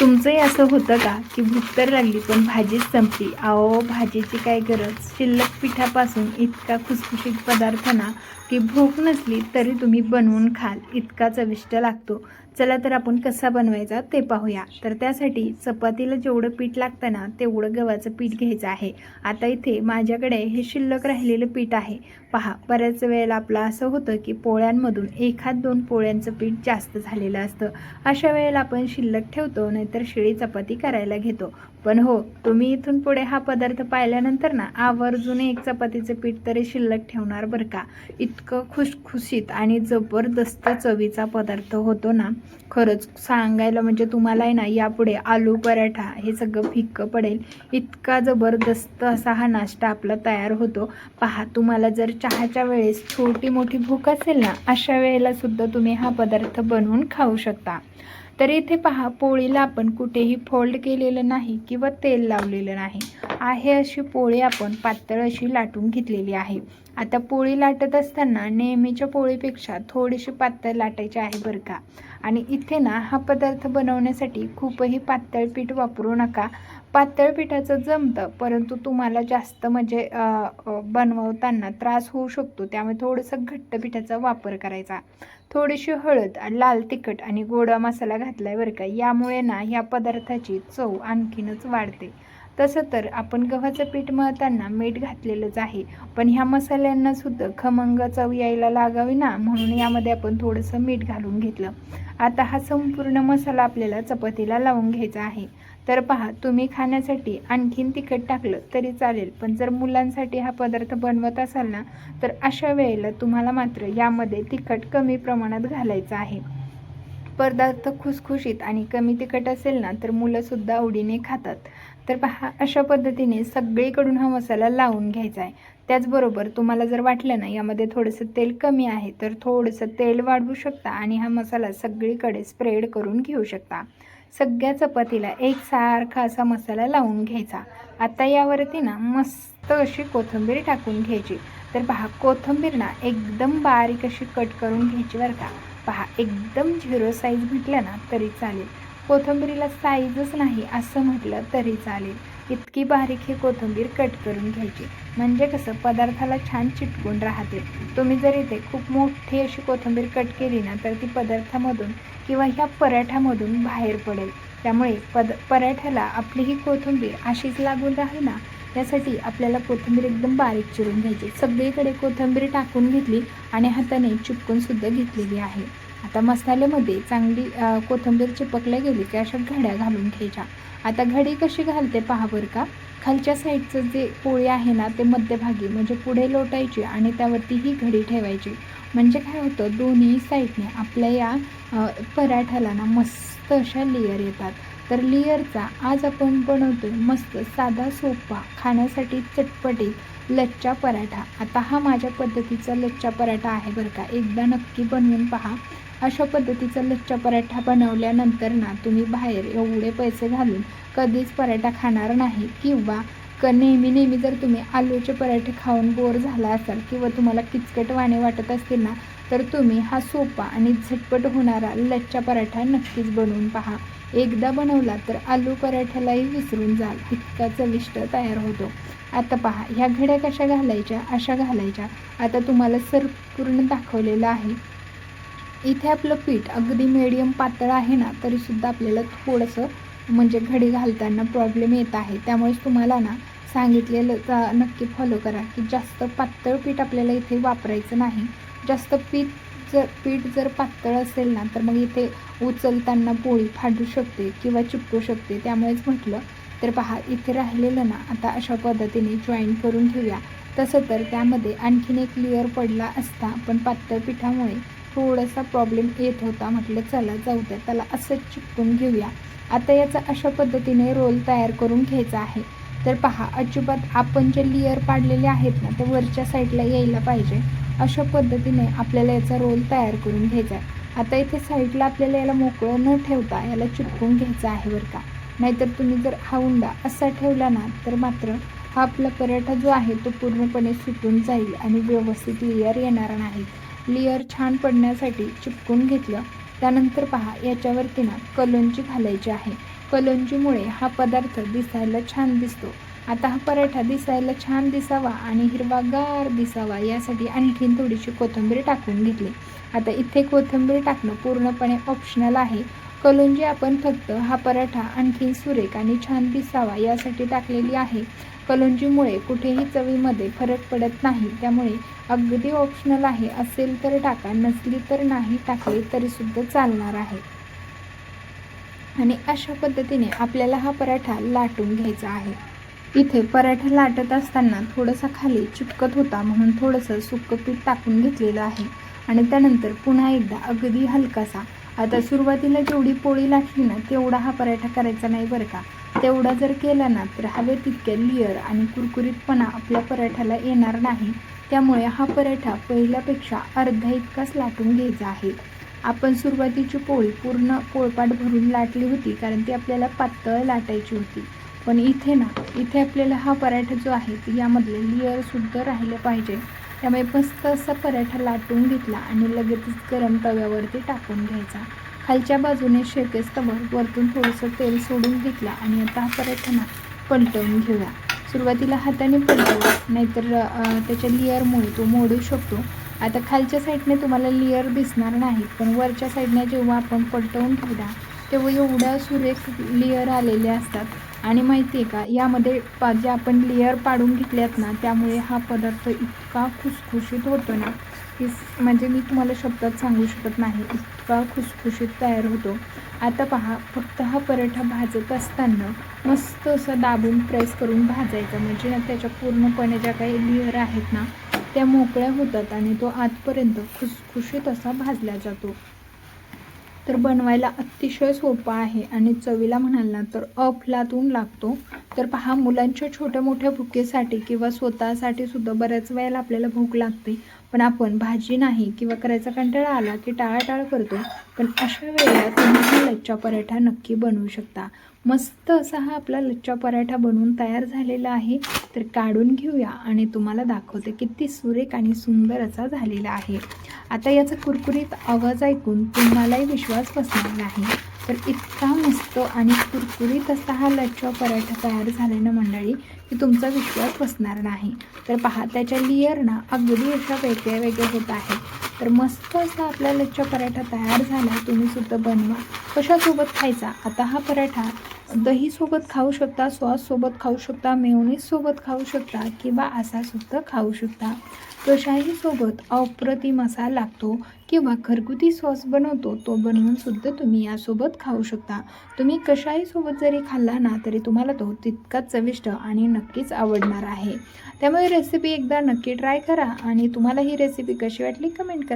तुमचंही असं होतं का की भूक तर लागली पण भाजीच संपली? अहो, भाजीची काय गरज, शिल्लक पिठापासून इतका खुसखुशीत पदार्थ ना की भूक नसली तरी तुम्ही बनवून खाल इतका चविष्ट लागतो. चला तर आपण कसा बनवायचा ते पाहूया. तर त्यासाठी चपातीला जेवढं पीठ लागतं ना तेवढं गव्हाचं पीठ घ्यायचं आहे. आता इथे माझ्याकडे हे शिल्लक राहिलेलं पीठ आहे. पहा, बऱ्याच वेळेला आपलं असं होतं की पोळ्यांमधून एखाद दोन पोळ्यांचं पीठ जास्त झालेलं असतं. अशा वेळेला आपण शिल्लक ठेवतो, नाहीतर शिळी चपाती करायला घेतो. पण हो, तुम्ही इथून पुढे हा पदार्थ पाहिल्यानंतर ना आवर्जून एक चपातीचं पीठ तरी शिल्लक ठेवणार बरं का. इतकं खुसखुशीत आणि जबरदस्त चवीचा पदार्थ होतो ना, खरंच सांगायला म्हणजे तुम्हाला आहे ना यापुढे आलू पराठा हे सगळं फिक्कं पडेल. इतका जबरदस्त असा हा नाश्ता आपला तयार होतो. पहा, तुम्हाला जर चहाच्या वेळेस छोटी मोठी भूक असेल ना, अशा वेळेला सुद्धा तुम्ही हा पदार्थ बनवून खाऊ शकता. तर इथे पहा, पोळीला आपण कुठेही फोल्ड केलेलं नाही किंवा तेल लावलेलं नाही आहे. अशी पोळी आपण पातळ अशी लाटून घेतलेली आहे. आता पोळी लाटत असताना नेहमीच्या पोळीपेक्षा थोडीशी पातळ लाटायची आहे बरं का. आणि इथे ना हा पदार्थ बनवण्यासाठी खूपही पातळ पीठ वापरू नका. पातळ पिठाचं जमतं, परंतु तुम्हाला जास्त म्हणजे बनवताना त्रास होऊ शकतो. त्यामुळे थोडंसं घट्ट पिठाचा वापर करायचा. थोडीशी हळद, लाल तिखट आणि गोडा मसाला घातलाय बरं का. यामुळे ना ह्या पदार्थाची चव आणखीनच वाढते. तसं तर आपण गव्हाचं पीठ मळताना मीठ घातलेलंच आहे, पण ह्या मसाल्यांना सुद्धा खमंग चव यायला लागावी ना, म्हणून यामध्ये आपण थोडंसं मीठ घालून घेतलं. आता हा संपूर्ण मसाला आपल्याला चपातीला लावून घ्यायचा आहे. तर पहा, तुम्ही खाण्यासाठी आणखीन तिखट टाकलं तरी चालेल, पण जर मुलांसाठी हा पदार्थ बनवत असाल ना, तर अशा वेळेला तुम्हाला मात्र यामध्ये तिखट कमी प्रमाणात घालायचं आहे. पदार्थ खुसखुशीत आणि कमी तिखट असेल ना, तर मुलंसुद्धा आवडीने खातात. तर पहा, अशा पद्धतीने सगळीकडून हा मसाला लावून घ्यायचा आहे. त्याचबरोबर तुम्हाला जर वाटलं ना यामध्ये थोडंसं तेल कमी आहे, तर थोडंसं तेल वाढवू शकता आणि हा मसाला सगळीकडे स्प्रेड करून घेऊ शकता. सगळ्या चपातीला एकसारखा असा मसाला लावून घ्यायचा. आता यावरती ना मस्त अशी कोथिंबीर टाकून घ्यायची. तर पहा, कोथिंबीर ना एकदम बारीक अशी कट करून घ्यायची बरं का. पहा, एकदम झिरो साईज म्हटलं ना तरी चालेल. कोथिंबीरीला साईजच नाही असं म्हटलं तरी चालेल. इतकी बारीक ही कोथिंबीर कट करून घ्यायची, म्हणजे कसं पदार्थाला छान चिटकून राहते. तुम्ही जर इथे खूप मोठी अशी कोथिंबीर कट केली ना, तर ती पदार्थामधून किंवा ह्या पराठ्यामधून बाहेर पडेल. त्यामुळे पराठ्याला आपली ही कोथिंबीर अशीच लागून राहील ना, यासाठी आपल्याला कोथिंबीर एकदम बारीक चिरून घ्यायची. सगळीकडे कोथिंबीर टाकून घेतली आणि हाताने चिपकून सुद्धा घेतलेली आहे. आता मसाल्यामध्ये चांगली कोथिंबीर चिपकल्या गेली की अशा घड्या घालून घ्यायच्या. आता घडी कशी घालते पहा बरं का. खालच्या साईडचं जे पोळी आहे ना, ते मध्यभागी म्हणजे पुढे लोटायची आणि त्यावरती ही घडी ठेवायची. म्हणजे काय होतं, दोन्ही साईडने आपल्या या पराठ्याला ना मस्त अशा लेयर येतात. तर लेयरचा आज आपण बनवतोय मस्त साधा सोपा खाण्यासाठी चटपटीत लच्छा पराठा. आता हा माझ्या पद्धतीचा लच्छा पराठा आहे बरं का. एकदा नक्की बनवून पहा. अशा पद्धतीचा लच्छा पराठा बनवल्यानंतर ना तुम्ही बाहेर एवढे पैसे घालून कधीच पराठा खाणार नाही. किंवा नेहमी जर तुम्ही आलूचे पराठे खाऊन बोर झाला असाल किंवा तुम्हाला किचकटवाणे वाटत असतील ना, तर तुम्ही हा सोपा आणि झटपट होणारा लच्छा पराठा नक्कीच बनवून पहा. एकदा बनवला तर आलू पराठ्यालाही विसरून जाल, इतका चविष्ट तयार होतो. आता पहा, ह्या घड्या कशा घालायच्या, अशा घालायच्या. आता तुम्हाला पूर्ण दाखवलेलं आहे. इथे आपलं पीठ अगदी मीडियम पातळ आहे ना, तरीसुद्धा आपल्याला थोडंसं म्हणजे घडी घालताना प्रॉब्लेम येत आहे. त्यामुळेच तुम्हाला ना सांगितलेलं नक्की फॉलो करा की जास्त पातळ पीठ आपल्याला इथे वापरायचं नाही. जास्त पीठ जर पातळ असेल ना, तर मग इथे उचलताना पोळी फाटू शकते किंवा चिपकू शकते. त्यामुळेच म्हटलं. तर पहा, इथे राहिलेलं ना आता अशा पद्धतीने जॉईन करून घेऊया. तसं तर त्यामध्ये आणखीन एक लेअर पडला असता, पण पातळ पिठामुळे थोडासा प्रॉब्लेम येत होता. म्हटलं चला जाऊ द्या, त्याला असंच चिपकून घेऊया. आता याचा अशा पद्धतीने रोल तयार करून घ्यायचा आहे. तर पहा, अजिबात आपण जे लेअर पाडलेले आहेत ना, ते वरच्या साईडला यायला पाहिजे. अशा पद्धतीने आपल्याला याचा रोल तयार करून घ्यायचा आहे. आता इथे साईडला आपल्याला याला मोकळं न ठेवता याला चिपकून घ्यायचं आहे बरं का. नाहीतर तुम्ही जर हा उंडा असा ठेवला ना, तर मात्र हा आपला पराठा जो आहे तो पूर्णपणे सुटून जाईल आणि व्यवस्थित लेअर येणार नाही. लेअर छान पडण्यासाठी चिपकून घेतलं. त्यानंतर पहा, याच्यावरती ना कलोंजी घालायची आहे. कलोंजीमुळे हा पदार्थ दिसायला छान दिसतो. आता हा पराठा दिसायला छान दिसावा आणि हिरवागार दिसावा यासाठी आणखीन थोडीशी कोथिंबीर टाकून घेतली. आता इथे कोथिंबीर टाकणं पूर्णपणे ऑप्शनल आहे. कलोंजी आपण फक्त हा पराठा आणखीन सुरेख आणि छान दिसावा यासाठी टाकलेली आहे. कलोंजीमुळे कुठेही चवीमध्ये फरक पडत नाही, त्यामुळे अगदी ऑप्शनल आहे. असेल तर टाका, नसली तर नाही टाकली तरीसुद्धा चालणार आहे. आणि अशा पद्धतीने आपल्याला हा पराठा लाटून घ्यायचा आहे. इथे पराठा लाटत असताना थोडासा खाली चिपकत होता, म्हणून थोडंसं सुकं पीठ टाकून घेतलेलं आहे. आणि त्यानंतर पुन्हा एकदा अगदी हलकासा, आता सुरुवातीला जेवढी पोळी लाटली ना तेवढा हा पराठा करायचा नाही बरं का. तेवढा जर केला ना तर हवे तितक्या लेअर आणि कुरकुरीतपणा आपल्या पराठ्याला येणार नाही. त्यामुळे हा पराठा पहिल्यापेक्षा अर्धा इतकाच लाटून घ्यायचा आहे. आपण सुरुवातीची पोळी पूर्ण पोळपाट भरून लाटली होती, कारण ती आपल्याला पातळ लाटायची होती. पण इथे आपल्याला हा पराठा जो आहे यामधले लेअरसुद्धा राहिले पाहिजे. त्यामुळे मस्त असा पराठा लाटून घेतला आणि लगेचच गरम तव्यावरती टाकून घ्यायचा. खालच्या बाजूने शेकेस्तवर वरतून थोडंसं तेल सोडून घेतलं आणि आता हा पराठा पलटवून घेऊया. सुरुवातीला हाताने पलटवा, नाहीतर त्याच्या लेअरमुळे तो मोडू शकतो. आता खालच्या साईडने तुम्हाला लेअर दिसणार नाहीत, पण वरच्या साईडने जेव्हा आपण पलटवून ठेवला तेव्हा एवढ्या सुरेख लेअर आलेले असतात. आणि माहिती आहे का, यामध्ये जे आपण लेअर पाडून घेतल्यात ना त्यामुळे हा पदार्थ इतका खुसखुशीत होतो ना की म्हणजे मी तुम्हाला शब्दात सांगू शकत नाही, इतका खुसखुशीत तयार होतो. आता पहा, फक्त हा पराठा भाजत असताना मस्त असं दाबून प्रेस करून भाजायचा, म्हणजे ना त्याच्या पूर्णपणे ज्या काही लेअर आहेत ना त्या मोकळ्या होतात आणि तो आतपर्यंत खुसखुशीत असा भाजला जातो. तर बनवायला अतिशय सोपा आहे आणि चवीला म्हणाल ना तर अफलातून लागतो. तर पहा, मुलांच्या छोट्या मोठ्या भुकेसाठी किंवा स्वतःसाठी सुद्धा बऱ्याच वेळेला आपल्याला भूक लागते, पण आपण भाजी नाही किंवा करायचा कंटाळा आला की टाळाटाळ करतो. पण अशा वेळेला तुम्ही हा लच्छा पराठा नक्की बनवू शकता. मस्त असा हा आपला लच्छा पराठा बनवून तयार झालेला आहे. तर काढून घेऊया आणि तुम्हाला दाखवते किती सुरेख आणि सुंदर असा झालेला आहे. आता याचा कुरकुरीत आवाज ऐकून तुम्हालाही विश्वास बसणार नाही. तर इतका मस्त आणि कुरकुरीत असा हा लच्छा पराठा तयार झाला ना मंडळी की तुमचा विश्वास बसणार नाही. तर पहा, त्याच्या लेअर ना अगदी अशा वेगळ्या वेगळ्या होत आहेत. तर मस्त असा आपला लच्छा पराठा तयार झाला. तुम्ही सुद्धा बनवा. कशासोबत खायचा? आता हा पराठा दहीसोबत खाऊ शकता, सॉससोबत खाऊ शकता, मेयोनीजसोबत खाऊ शकता किंवा असा सुद्धा खाऊ शकता. कशाही सोबत अप्रतिम असा लागतो. किंवा घरगुती सॉस बनवतो तो बनवून सुद्धा तुम्ही यासोबत खाऊ शकता. तुम्ही कशाही सोबत जरी खाल्ला ना तरी तुम्हाला तो तितकाच चविष्ट आणि नक्कीच आवडणार आहे. त्यामुळे रेसिपी एकदा नक्की ट्राय करा आणि तुम्हाला ही रेसिपी कशी वाटली कमेंट करा.